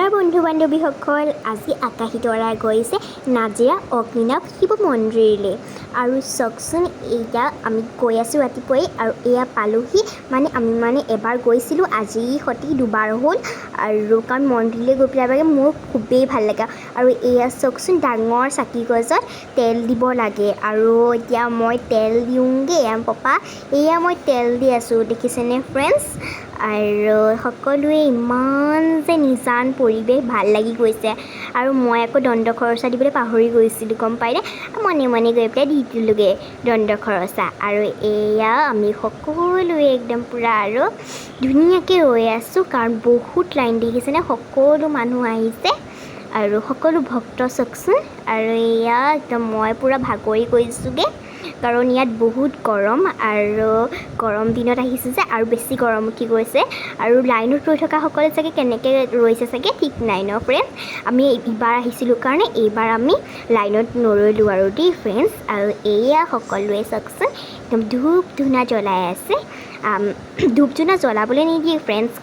নমস্কাৰ বন্ধু বান্ধৱীসকল, আজি আকাশী তৰা গৈছে নাজিৰা অগ্নিনাভ শিৱ মন্দিৰলৈ। আৰু চাওকচোন, এয়া আমি গৈ আছোঁ ৰাতিপুৱাই আৰু এয়া পালোহি। আমি এবাৰ গৈছিলোঁ, আজি সতি দুবাৰ হ'ল। আৰু কাৰণ মন্দিৰলৈ গৈ পেলাই মোৰ খুবেই ভাল লাগে। আৰু এয়া চাওকচোন, ডাঙৰ চাকি গছত তেল দিব লাগে। আৰু এতিয়া মই তেল দিওঁগৈ। পাপা, এয়া মই তেল দি আছোঁ, দেখিছেনে ফ্ৰেণ্ডছ? আৰু সকলোৱে ইমান যে নিজান পৰিৱেশ ভাল লাগি গৈছে। আৰু মই আকৌ দণ্ড খৰচা দিবলৈ পাহৰি গৈছিলোঁ, গম পাইনে? মনে মনে গৈ পেলাই দি দিলোঁগৈ দণ্ড খৰচা। আৰু এয়া আমি সকলোৱে একদম পূৰা আৰু ধুনীয়াকৈ ৰৈ আছোঁ, কাৰণ বহুত লাইন দেখিছেনে? সকলো মানুহ আহিছে আৰু সকলো ভক্ত চাওকচোন। আৰু এয়া একদম মই পূৰা ভাগৰি গৈছোঁগৈ, কাৰণ ইয়াত বহুত গৰম আৰু গৰম দিনত আহিছোঁ যে আৰু বেছি গৰম উঠি গৈছে। আৰু লাইনত ৰৈ থকাসকলে চাগে কেনেকৈ ৰৈছে চাগে ঠিক নাই ন ফ্ৰেণ্ডছ? আমি ইবাৰ আহিছিলোঁ কাৰণে এইবাৰ আমি লাইনত নৰলোঁ আৰু দেই ফ্ৰেণ্ডছ। আৰু এয়া সকলোৱে চাওকচোন, একদম ধূপ ধূনা জ্বলাই আছে। ধূপ ধূনা জ্বলাবলৈ নিদিয়ে ফ্ৰেণ্ডছ,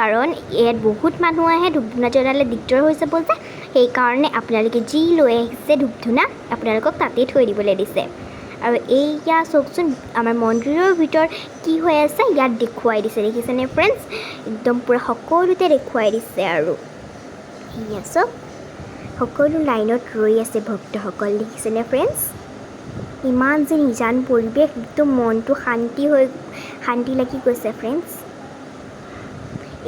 কাৰণ ইয়াত বহুত মানুহ আহে, ধূপ ধূনা জ্বলালে দিগদাৰ হৈ যাব যে। সেইকাৰণে আপোনালোকে যি লৈ আহিছে ধূপ ধূনা, আপোনালোকক তাতেই থৈ দিবলৈ দিছে। আৰু এইয়া চাওকচোন, আমাৰ মন্দিৰৰ ভিতৰত কি হৈ আছে ইয়াত দেখুৱাই দিছে, দেখিছেনে ফ্ৰেণ্ডছ? একদম পূৰা সকলোতে দেখুৱাই দিছে। আৰু এয়া চাওক, সকলো লাইনত ৰৈ আছে ভক্তসকল, দেখিছেনে ফ্ৰেণ্ডছ? ইমান যে নিজান পৰিৱেশ, একদম মনটো শান্তি লাগি গৈছে ফ্ৰেণ্ডছ।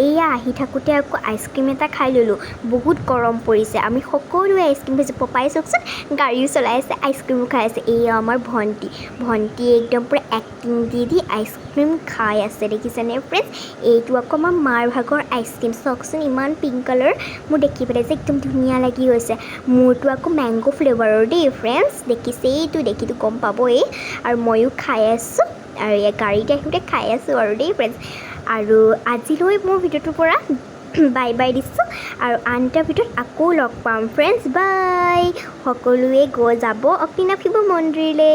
এয়া আহি থাকোঁতে আকৌ আইচক্ৰীম এটা খাই ল'লোঁ, বহুত গৰম পৰিছে। আমি সকলোৱে আইচক্ৰীম খাইছোঁ। পপাই চাওকচোন গাড়ীও চলাই আছে, আইচক্ৰীমো খাই আছে। এয়া আমাৰ ভণ্টি একদম পূৰা এক্টিং দি আইচক্ৰীম খাই আছে, দেখিছেনে ফ্ৰেণ্ডছ? এইটো আকৌ আমাৰ মাৰ ভাগৰ আইচক্ৰীম, চাওকচোন ইমান পিংক কালাৰ। মোৰ দেখি পেলাই যে একদম ধুনীয়া লাগি গৈছে। মোৰটো আকৌ মেংগ' ফ্লেভাৰৰ দেই ফ্ৰেণ্ডছ, দেখিছেইটো, দেখিতো গম পাবই। আৰু ময়ো খাই আছোঁ, আৰু এই গাড়ীতে আহোঁতে খাই আছোঁ আৰু দেই ফ্ৰেণ্ডছ। আৰু আজিলৈ মোৰ ভিডিঅ'টোৰ পৰা বাই বাই দিছোঁ, আৰু আন এটা ভিডিঅ'ত আকৌ লগ পাম ফ্ৰেণ্ডছ, বাই। সকলোৱে যাব অগ্নিনাভ শিৱ মন্দিৰলৈ।